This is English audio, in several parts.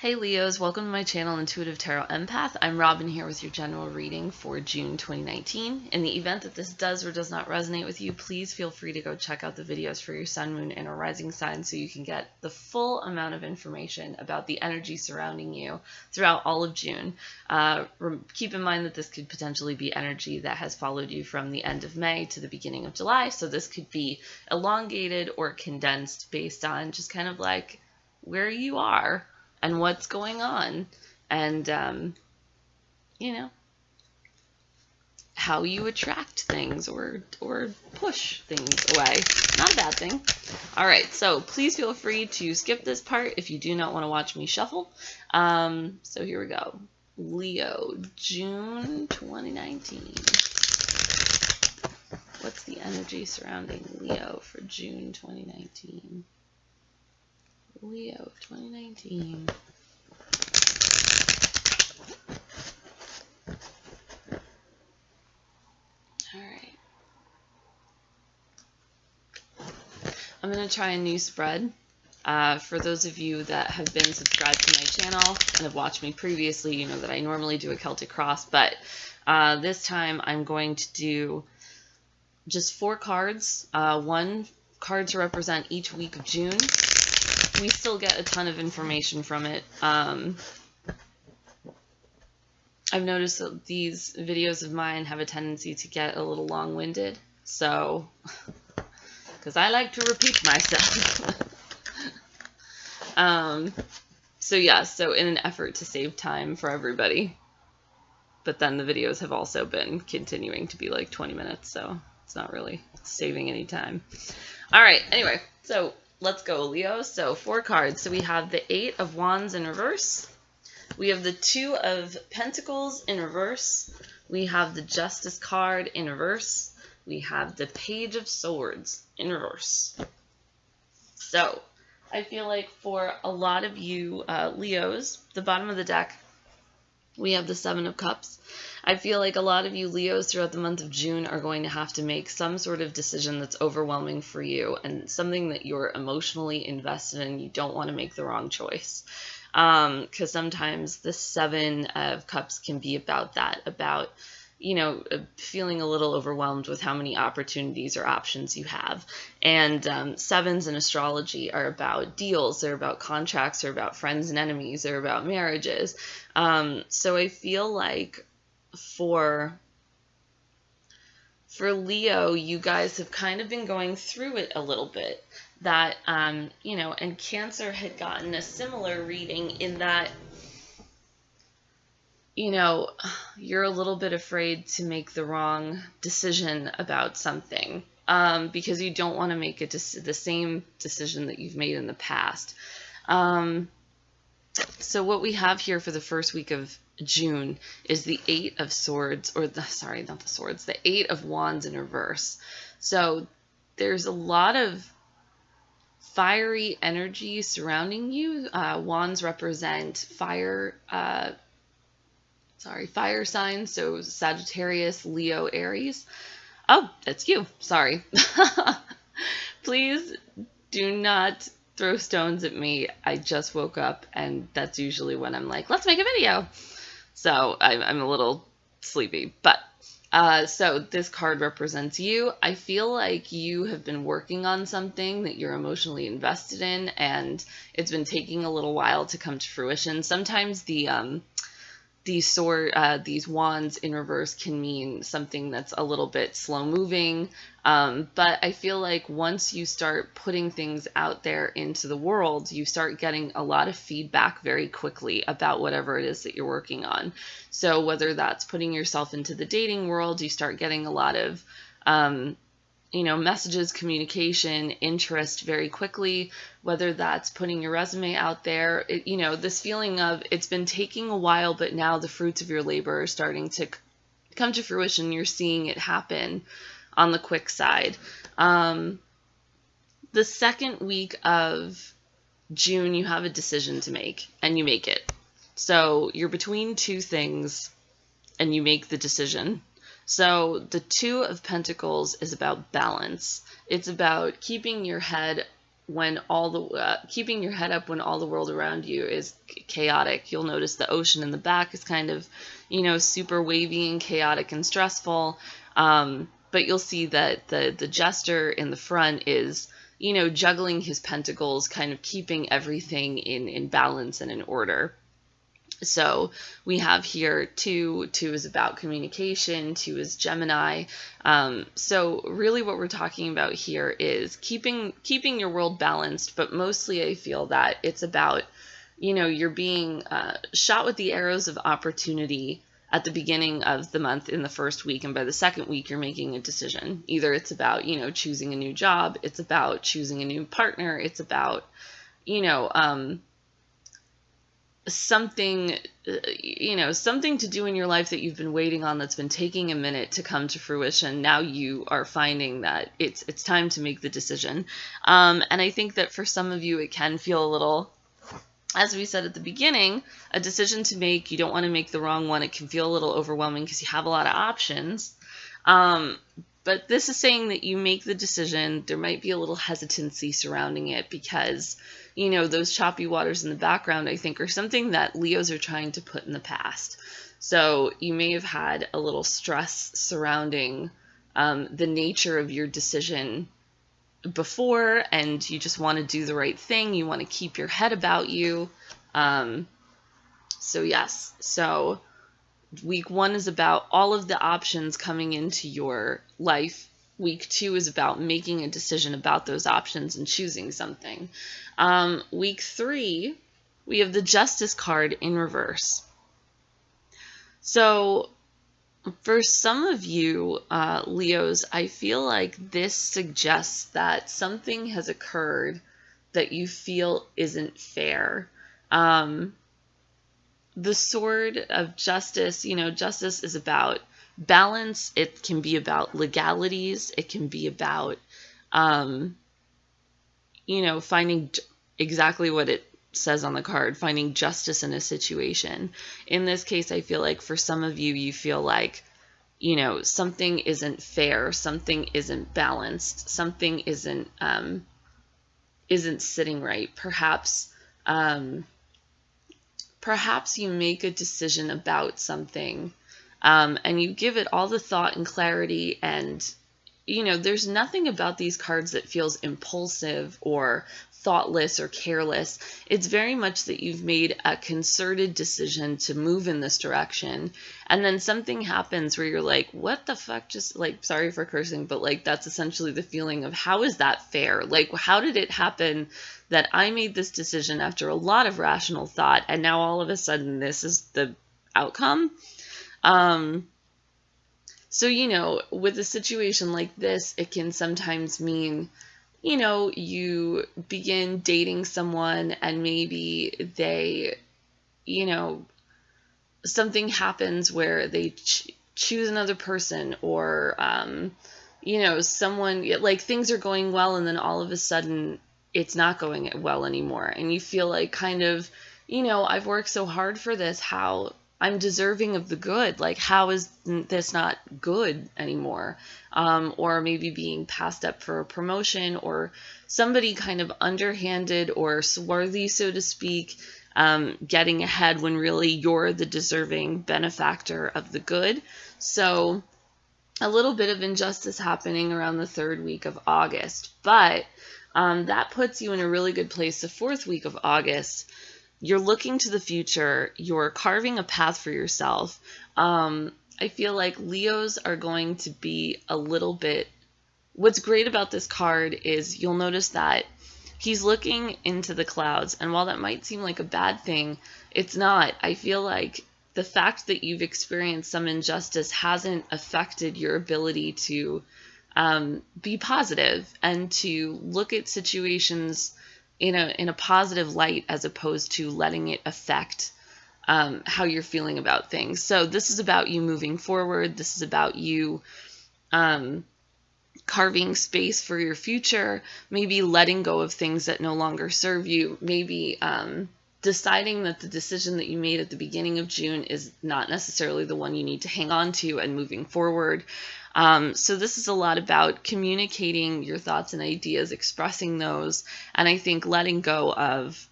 Hey Leos, welcome to my channel Intuitive Tarot Empath. I'm Robin here with your general reading for June 2019. In the event that this does or does not resonate with you, please feel free to go check out the videos for your sun, moon, and or rising sign so you can get the full amount of information about the energy surrounding you throughout all of June. Keep in mind that this could potentially be energy that has followed you from the end of May to the beginning of July, so this could be elongated or condensed based on just kind of like where you are and what's going on, and how you attract things or push things away. Not a bad thing. All right, so please feel free to skip this part if you do not want to watch me shuffle. So here we go. Leo, June 2019. What's the energy surrounding Leo for June 2019? Leo 2019. All right. I'm going to try a new spread. For those of you that have been subscribed to my channel and have watched me previously, you know that I normally do a Celtic cross, but this time I'm going to do just 4 cards, 1 card to represent each week of June. We still get a ton of information from it. I've noticed that these videos of mine have a tendency to get a little long-winded, so, because I like to repeat myself. So yeah, so in an effort to save time for everybody, but then the videos have also been continuing to be like 20 minutes, so it's not really saving any time. All right, anyway, so let's go, Leo. So 4 cards. So we have the 8 of Wands in reverse. We have the 2 of Pentacles in reverse. We have the Justice card in reverse. We have the Page of Swords in reverse. So I feel like for a lot of you Leos, the bottom of the deck, we have the 7 of Cups. I feel like a lot of you Leos throughout the month of June are going to have to make some sort of decision that's overwhelming for you and something that you're emotionally invested in. You don't want to make the wrong choice. Because sometimes the 7 of Cups can be about that, about, you know, feeling a little overwhelmed with how many opportunities or options you have. And 7s in astrology are about deals, they're about contracts, they're about friends and enemies, they're about marriages. So I feel like for Leo, you guys have kind of been going through it a little bit. That, you know, and Cancer had gotten a similar reading in that, you know, you're a little bit afraid to make the wrong decision about something because you don't want to make the same decision that you've made in the past. So what we have here for the first week of June is the 8 of Swords, or sorry, not the Swords, the 8 of Wands in reverse. So there's a lot of fiery energy surrounding you. Wands represent fire, fire signs, so Sagittarius, Leo, Aries. Oh, that's you. Sorry. Please do not throw stones at me. I just woke up, and that's usually when I'm like, let's make a video. So I'm a little sleepy, but so this card represents you. I feel like you have been working on something that you're emotionally invested in, and it's been taking a little while to come to fruition. Sometimes these wands in reverse can mean something that's a little bit slow moving, but I feel like once you start putting things out there into the world, you start getting a lot of feedback very quickly about whatever it is that you're working on. So whether that's putting yourself into the dating world, you start getting a lot of you know, messages, communication, interest very quickly, whether that's putting your resume out there, you know, this feeling of it's been taking a while, but now the fruits of your labor are starting to come to fruition. You're seeing it happen on the quick side. The second week of June, you have a decision to make, and you make it. So you're between 2 things, and you make the decision. So the 2 of Pentacles is about balance. It's about keeping your head when all the keeping your head up when all the world around you is chaotic. You'll notice the ocean in the back is kind of, super wavy and chaotic and stressful. But you'll see that the jester in the front is, juggling his pentacles, kind of keeping everything in balance and in order. So we have here 2 is about communication, 2 is Gemini. So really what we're talking about here is keeping your world balanced, but mostly I feel that it's about, you're being shot with the arrows of opportunity at the beginning of the month in the first week, and by the second week you're making a decision. Either it's about, choosing a new job, it's about choosing a new partner, it's about, something, something to do in your life that you've been waiting on, that's been taking a minute to come to fruition. Now you are finding that it's time to make the decision. And I think that for some of you, it can feel a little, as we said at the beginning, a decision to make. You don't want to make the wrong one. It can feel a little overwhelming because you have a lot of options. But this is saying that you make the decision. There might be a little hesitancy surrounding it because, those choppy waters in the background, I think, are something that Leos are trying to put in the past. So you may have had a little stress surrounding the nature of your decision before, and you just want to do the right thing. You want to keep your head about you. So yes, so week 1 is about all of the options coming into your life. Week 2 is about making a decision about those options and choosing something. Week 3, we have the Justice card in reverse. So for some of you, Leos, I feel like this suggests that something has occurred that you feel isn't fair. The Sword of Justice, justice is about balance. It can be about legalities. It can be about, finding exactly what it says on the card, finding justice in a situation. In this case, I feel like for some of you, you feel like, something isn't fair, something isn't balanced, something isn't sitting right. Perhaps you make a decision about something, and you give it all the thought and clarity, and there's nothing about these cards that feels impulsive or thoughtless or careless. It's very much that you've made a concerted decision to move in this direction, and then something happens where you're like, what the fuck, just like, sorry for cursing, but like, that's essentially the feeling of, how is that fair? Like, how did it happen that I made this decision after a lot of rational thought, and now all of a sudden this is the outcome? So, with a situation like this, it can sometimes mean, you begin dating someone and maybe they, something happens where they choose another person, or, someone, like, things are going well and then all of a sudden it's not going well anymore. And you feel like kind of, I've worked so hard for this, how I'm deserving of the good. Like, how is this not good anymore? Or maybe being passed up for a promotion, or somebody kind of underhanded or swarthy, so to speak, getting ahead when really you're the deserving benefactor of the good. So a little bit of injustice happening around the 3rd week of August, but that puts you in a really good place the 4th week of August. You're looking to the future. You're carving a path for yourself. I feel like Leos are going to be a little bit... What's great about this card is you'll notice that he's looking into the clouds. And while that might seem like a bad thing, it's not. I feel like the fact that you've experienced some injustice hasn't affected your ability to be positive and to look at situations in a positive light, as opposed to letting it affect how you're feeling about things. So this is about you moving forward. This is about you carving space for your future, maybe letting go of things that no longer serve you, maybe deciding that the decision that you made at the beginning of June is not necessarily the one you need to hang on to, and moving forward. So this is a lot about communicating your thoughts and ideas, expressing those, and I think letting go of,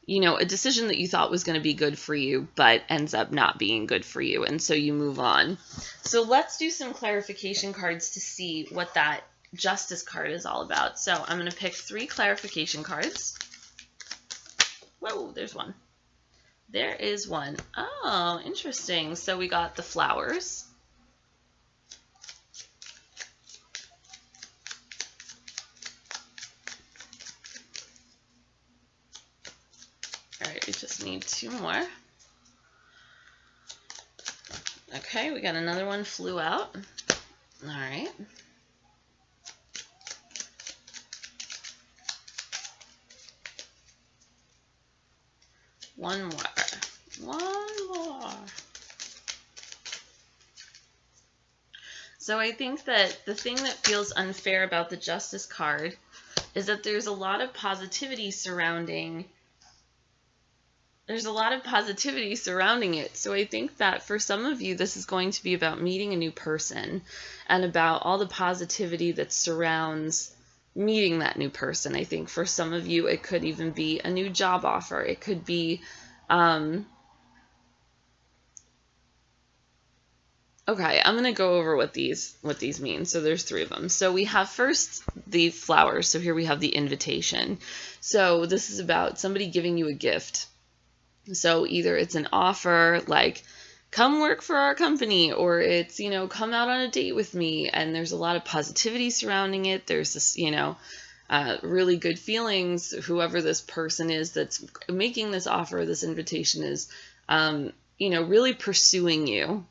a decision that you thought was going to be good for you, but ends up not being good for you, and so you move on. So let's do some clarification cards to see what that Justice card is all about. So I'm going to pick 3 clarification cards. Whoa, there's one. There is one. Oh, interesting. So we got the flowers. All right, we just need 2 more. Okay, we got another one flew out. All right. One more. One more. So I think that the thing that feels unfair about the Justice card is that there's a lot of positivity surrounding it. So I think that for some of you, this is going to be about meeting a new person and about all the positivity that surrounds meeting that new person. I think for some of you, it could even be a new job offer. It could be, okay, I'm going to go over what these mean. So there's 3 of them. So we have first the flowers. So here we have the invitation. So this is about somebody giving you a gift. So either it's an offer like, come work for our company, or it's, come out on a date with me, and there's a lot of positivity surrounding it. There's this, really good feelings. Whoever this person is that's making this offer, this invitation is, really pursuing you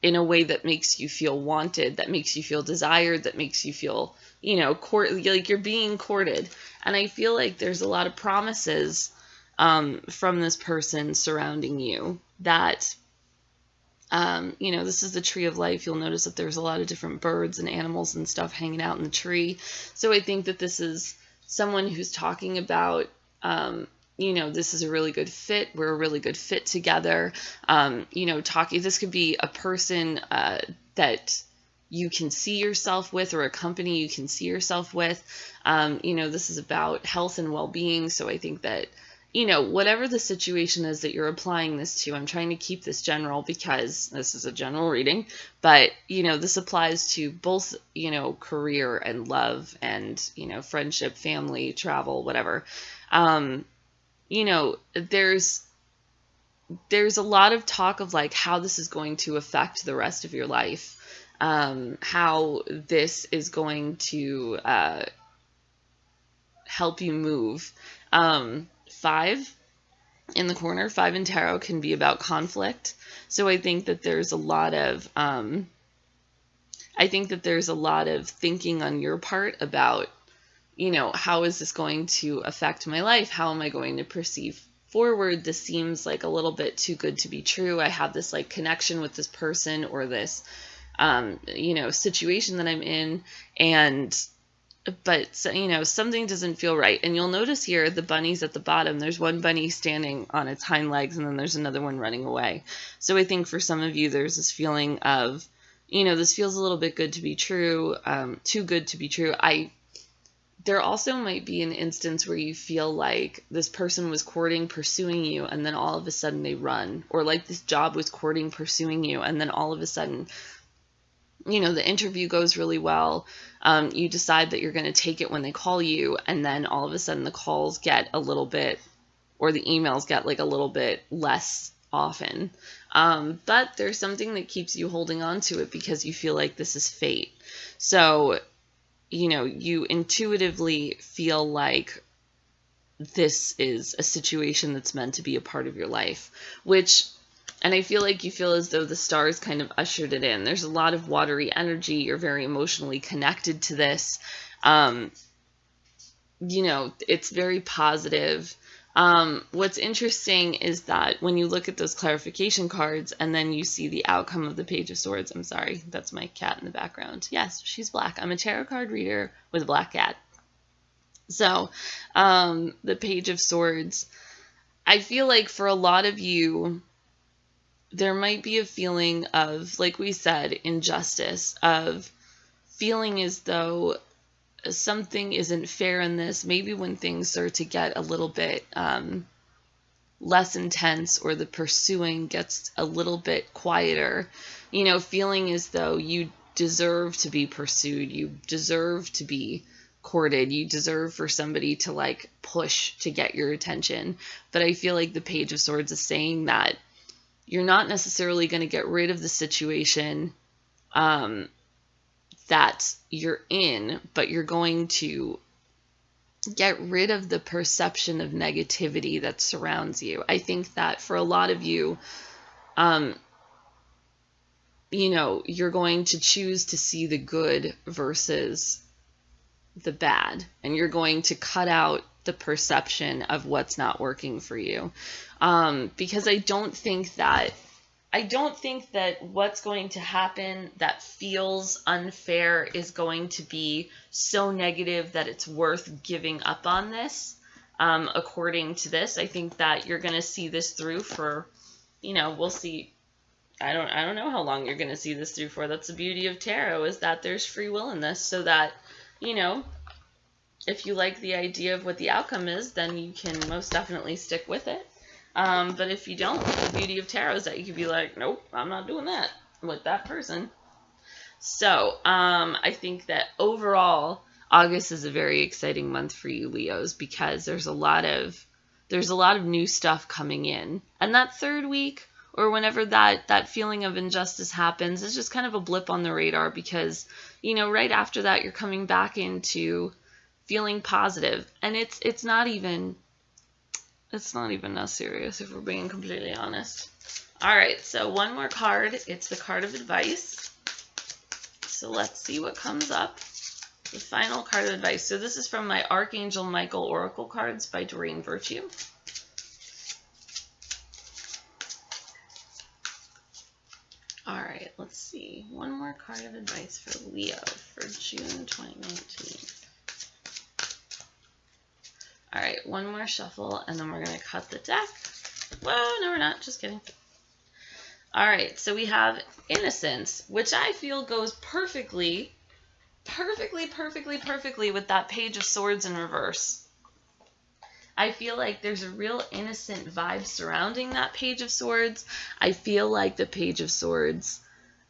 in a way that makes you feel wanted, that makes you feel desired, that makes you feel, like you're being courted. And I feel like there's a lot of promises from this person surrounding you that, this is the tree of life. You'll notice that there's a lot of different birds and animals and stuff hanging out in the tree. So I think that this is someone who's talking about, this is a really good fit. We're a really good fit together. This could be a person that you can see yourself with, or a company you can see yourself with. This is about health and well-being. So I think that, whatever the situation is that you're applying this to, I'm trying to keep this general because this is a general reading, but, this applies to both, career and love and, friendship, family, travel, whatever. There's a lot of talk of like how this is going to affect the rest of your life, how this is going to help you move. 5 in the corner, 5 in tarot can be about conflict. So I think that there's a lot of thinking on your part about, how is this going to affect my life? How am I going to perceive forward? This seems like a little bit too good to be true. I have this like connection with this person or this, situation that I'm in, but something doesn't feel right. And you'll notice here the bunnies at the bottom. There's one bunny standing on its hind legs, and then there's another one running away. So I think for some of you, there's this feeling of, this feels a little bit good to be true, too good to be true. There also might be an instance where you feel like this person was courting, pursuing you, and then all of a sudden they run. Or like this job was courting, pursuing you, and then all of a sudden, the interview goes really well. You decide that you're going to take it when they call you, and then all of a sudden the calls get a little bit, or the emails get like a little bit less often. But there's something that keeps you holding on to it because you feel like this is fate. So, you intuitively feel like this is a situation that's meant to be a part of your life, and I feel like you feel as though the stars kind of ushered it in. There's a lot of watery energy. You're very emotionally connected to this. It's very positive. What's interesting is that when you look at those clarification cards and then you see the outcome of the Page of Swords, I'm sorry, that's my cat in the background. Yes, she's black. I'm a tarot card reader with a black cat. So, the Page of Swords, I feel like for a lot of you, there might be a feeling of, like we said, injustice, of feeling as though something isn't fair in this, maybe when things start to get a little bit less intense, or the pursuing gets a little bit quieter, you know, feeling as though you deserve to be pursued, you deserve to be courted, you deserve for somebody to like push to get your attention. But I feel like the Page of Swords is saying that you're not necessarily going to get rid of the situation that you're in, but you're going to get rid of the perception of negativity that surrounds you. I think that for a lot of you, you know, you're going to choose to see the good versus the bad, and you're going to cut out the perception of what's not working for you. Because I don't think that what's going to happen that feels unfair is going to be so negative that it's worth giving up on this. According to this, I think that you're going to see this through for, you know, we'll see. I don't know how long you're going to see this through for. That's the beauty of tarot, is that there's free will in this, so that, you know, if you like the idea of what the outcome is, then you can most definitely stick with it. But if you don't, the beauty of tarot is that you could be like, nope, I'm not doing that with that person. So I think that overall, August is a very exciting month for you, Leos, because there's a lot of new stuff coming in. And that third week, or whenever that feeling of injustice happens, is just kind of a blip on the radar, because, you know, right after that, you're coming back into feeling positive. And it's not even that serious, if we're being completely honest. All right, so one more card. It's the card of advice. So let's see what comes up. The final card of advice. So this is from my Archangel Michael Oracle cards by Doreen Virtue. All right, let's see. One more card of advice for Leo for June 2019. All right, one more shuffle, and then we're going to cut the deck. Whoa, no, we're not. Just kidding. All right, so we have Innocence, which I feel goes perfectly with that Page of Swords in reverse. I feel like there's a real innocent vibe surrounding that Page of Swords. I feel like the Page of Swords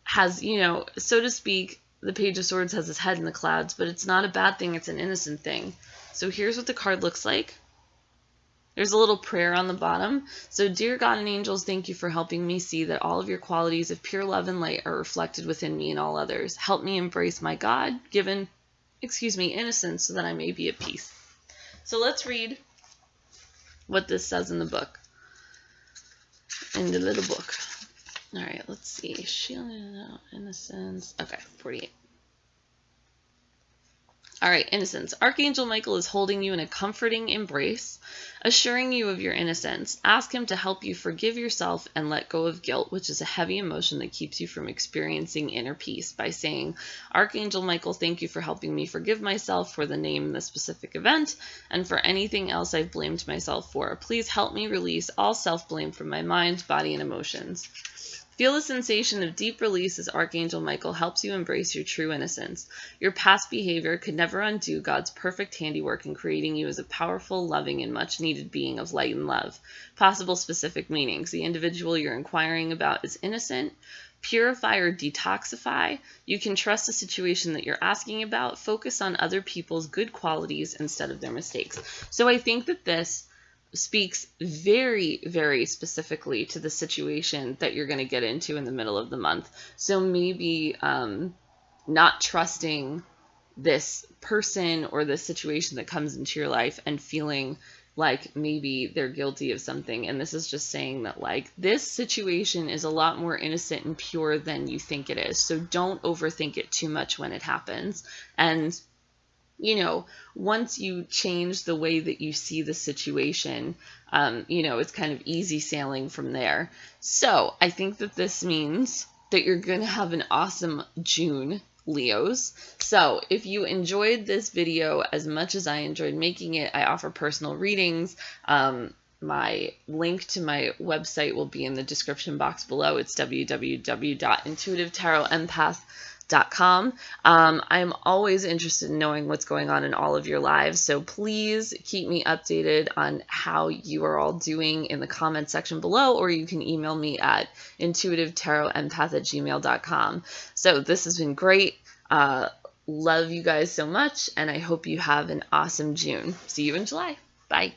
has, you know, so to speak, the Page of Swords has his head in the clouds, but it's not a bad thing. It's an innocent thing. So here's what the card looks like. There's a little prayer on the bottom. So, dear God and angels, thank you for helping me see that all of your qualities of pure love and light are reflected within me and all others. Help me embrace my God-given, innocence, so that I may be at peace. So let's read what this says in the book. In the little book. All right, let's see. Shielded out, innocence. Okay, 48. All right, innocence. Archangel Michael is holding you in a comforting embrace, assuring you of your innocence. Ask him to help you forgive yourself and let go of guilt, which is a heavy emotion that keeps you from experiencing inner peace, by saying, Archangel Michael, thank you for helping me forgive myself for the name in the specific event and for anything else I've blamed myself for. Please help me release all self-blame from my mind, body, and emotions. Feel the sensation of deep release as Archangel Michael helps you embrace your true innocence. Your past behavior could never undo God's perfect handiwork in creating you as a powerful, loving, and much-needed being of light and love. Possible specific meanings. The individual you're inquiring about is innocent. Purify or detoxify. You can trust the situation that you're asking about. Focus on other people's good qualities instead of their mistakes. So I think that this speaks very, very specifically to the situation that you're going to get into in the middle of the month. So maybe not trusting this person or this situation that comes into your life and feeling like maybe they're guilty of something. And this is just saying that, like, this situation is a lot more innocent and pure than you think it is. So don't overthink it too much when it happens. And you know, once you change the way that you see the situation, you know, it's kind of easy sailing from there. So I think that this means that you're going to have an awesome June, Leos. So if you enjoyed this video as much as I enjoyed making it, I offer personal readings. My link to my website will be in the description box below. It's www.intuitivetarotempath.com. gmail.com. I'm always interested in knowing what's going on in all of your lives, so please keep me updated on how you are all doing in the comment section below, or you can email me at intuitivetarotempath@gmail.com. So this has been great. Love you guys so much, and I hope you have an awesome June. See you in July. Bye.